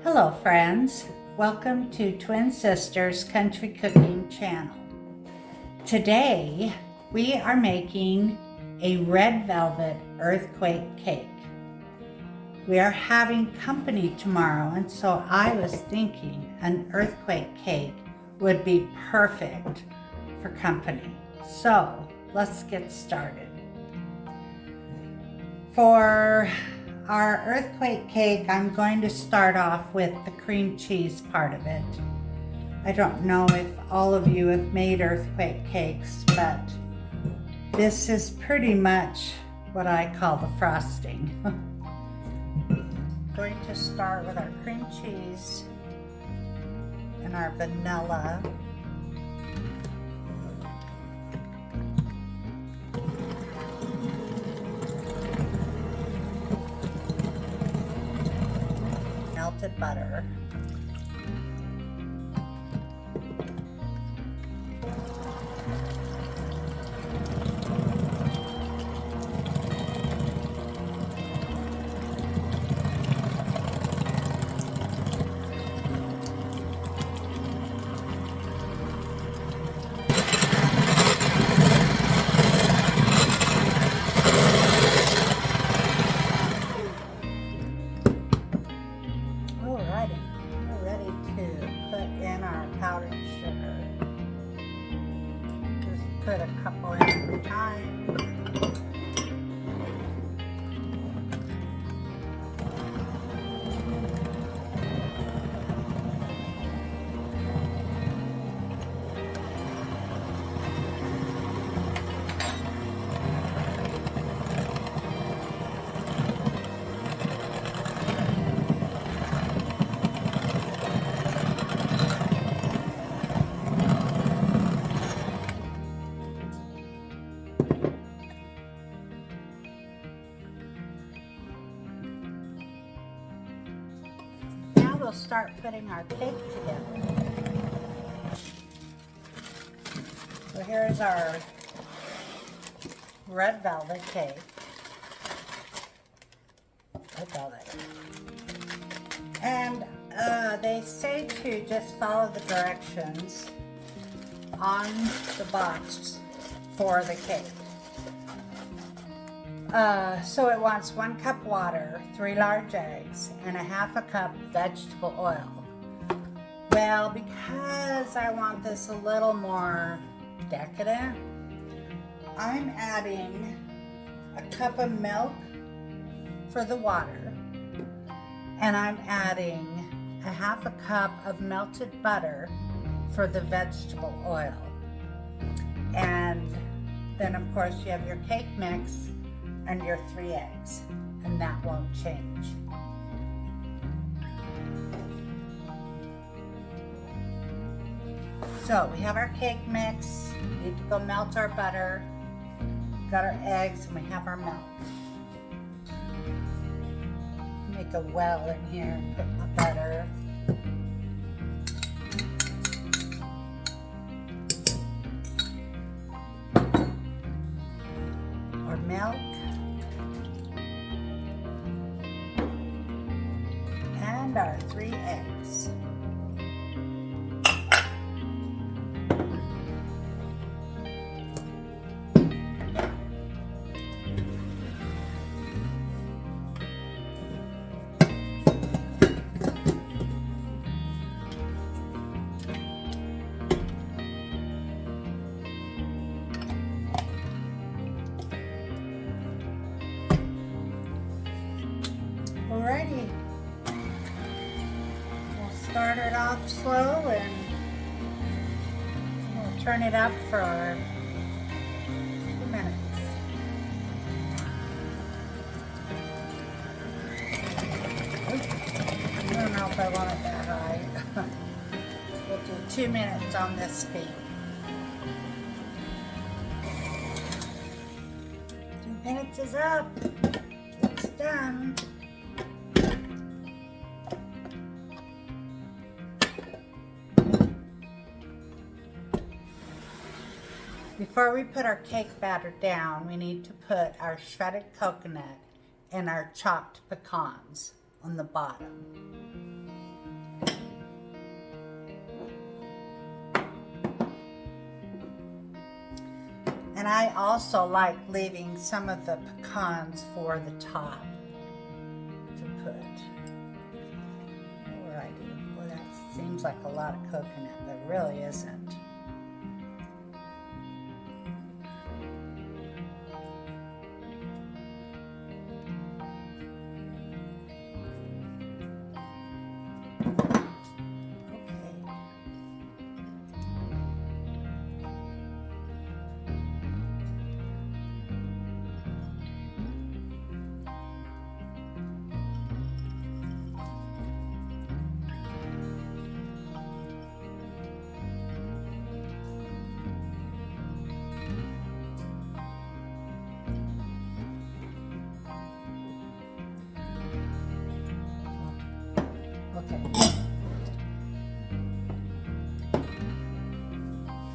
Hello friends, welcome to Twin Sisters Country Cooking Channel. Today we are making a red velvet earthquake cake. We are having company tomorrow, and so I was thinking an earthquake cake would be perfect for company. So let's get started. For our earthquake cake, I'm going to start off with the cream cheese part of it. I don't know if all of you have made earthquake cakes, but this is pretty much what I call the frosting. Going to start with our cream cheese and our vanilla. Melted butter. Alrighty, we're ready to put in our powdered sugar. Just put a couple in at a time. We'll start putting our cake together. So here's our red velvet cake. Red velvet. And they say to just follow the directions on the box for the cake. So it wants 1 cup water, 3 large eggs, and 1/2 cup vegetable oil. Well, because I want this a little more decadent, I'm adding a cup of milk for the water, and I'm adding 1/2 cup of melted butter for the vegetable oil. And then of course you have your cake mix and your 3 eggs, and that won't change. So we have our cake mix, we need to go melt our butter, got our eggs, and we have our milk. Make a well in here and put my butter. Our milk. And our 3 eggs. Alrighty. Start it off slow, and we'll turn it up for 2 minutes. I don't know if I want it that high. We'll do 2 minutes on this speed. 2 minutes is up. It's done. Before we put our cake batter down, we need to put our shredded coconut and our chopped pecans on the bottom. And I also like leaving some of the pecans for the top to put. Alrighty, well that seems like a lot of coconut, but really isn't.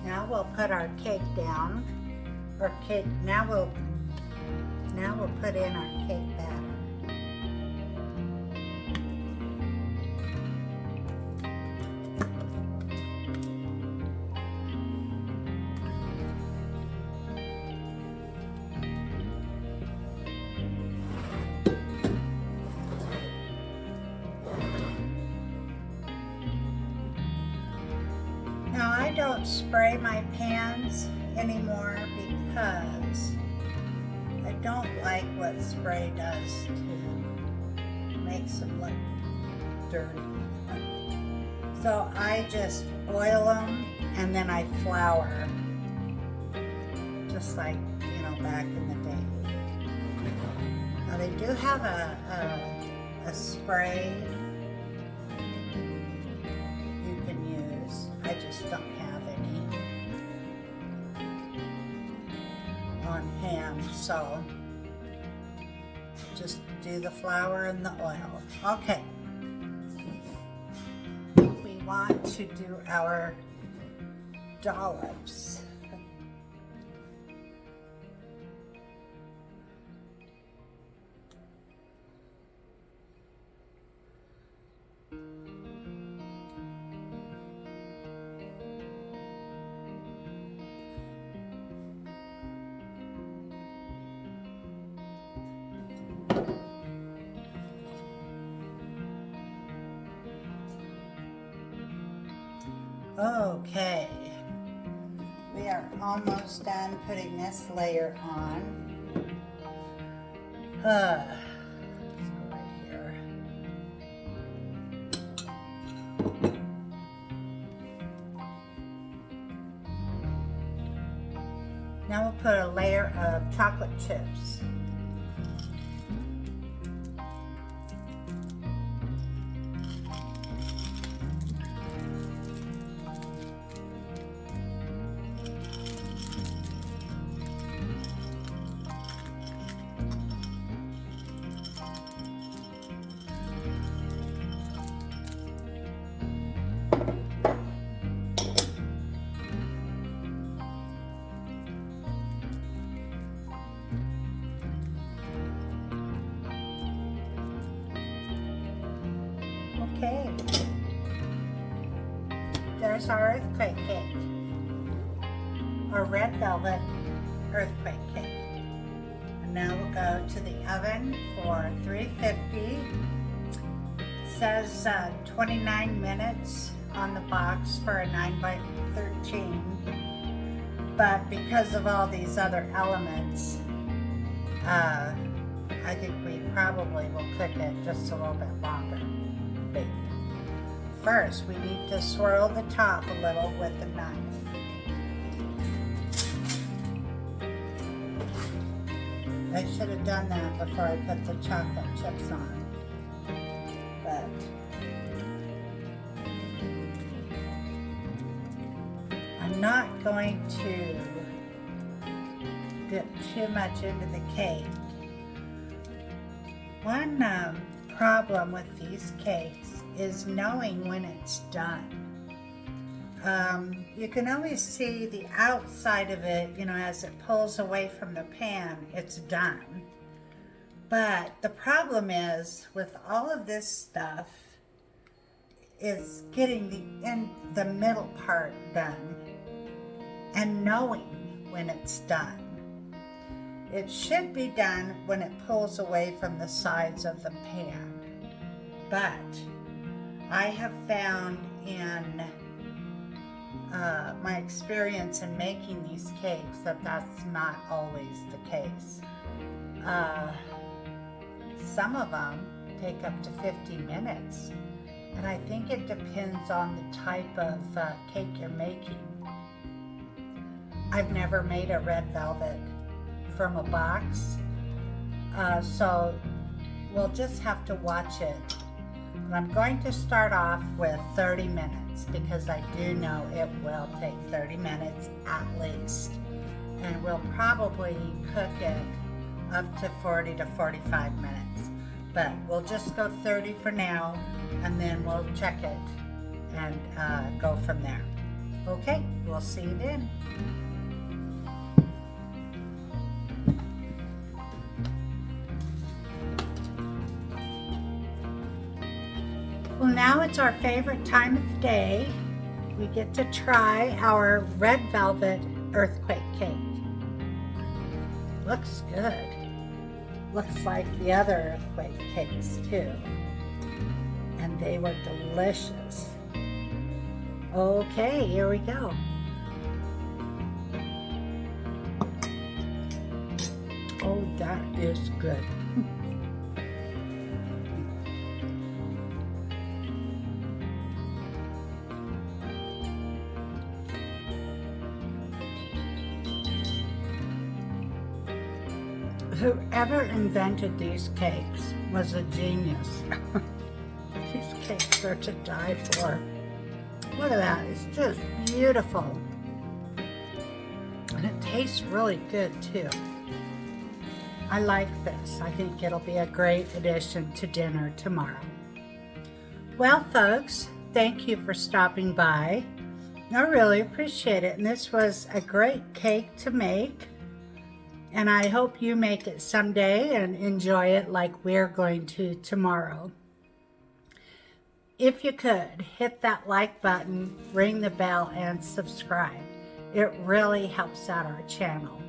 Now we'll put our cake down, or cake. Now we'll put in our cake batter. Now I don't spray my pans anymore because I don't like what spray does to makes them look dirty. So I just oil them and then I flour, just like, you know, back in the day. Now they do have a spray you can use. I just don't have any on hand, so just do the flour and the oil. Okay. We want to do our dollops. Okay, we are almost done putting this layer on. Let's go right here. Now we'll put a layer of chocolate chips. Okay, there's our earthquake cake, or red velvet earthquake cake. And now we'll go to the oven for 350. It says 29 minutes on the box for a 9x13, but because of all these other elements, I think we probably will cook it just a little bit longer. First, we need to swirl the top a little with the knife. I should have done that before I put the chocolate chips on, but I'm not going to dip too much into the cake. One problem with these cakes is knowing when it's done. You can always see the outside of it, you know, as it pulls away from the pan, it's done. But the problem is with all of this stuff is getting the middle part done and knowing when it's done. It should be done when it pulls away from the sides of the pan. But I have found in my experience in making these cakes that that's not always the case. Some of them take up to 50 minutes, and I think it depends on the type of cake you're making. I've never made a red velvet from a box, so we'll just have to watch it. And I'm going to start off with 30 minutes because I do know it will take 30 minutes at least, and we'll probably cook it up to 40 to 45 minutes, but we'll just go 30 for now, and then we'll check it and go from there. Okay, we'll see you then. Well, now it's our favorite time of the day. We get to try our red velvet earthquake cake. Looks good. Looks like the other earthquake cakes too. And they were delicious. Okay, here we go. Oh, that is good. Whoever invented these cakes was a genius. These cakes are to die for. Look at that, it's just beautiful. And it tastes really good too. I like this. I think it'll be a great addition to dinner tomorrow. Well, folks, thank you for stopping by. I really appreciate it. And this was a great cake to make. And I hope you make it someday and enjoy it like we're going to tomorrow. If you could, hit that like button, ring the bell, and subscribe. It really helps out our channel.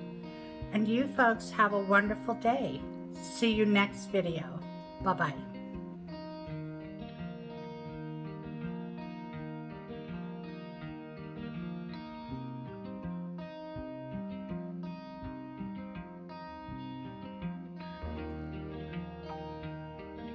And you folks have a wonderful day. See you next video. Bye-bye.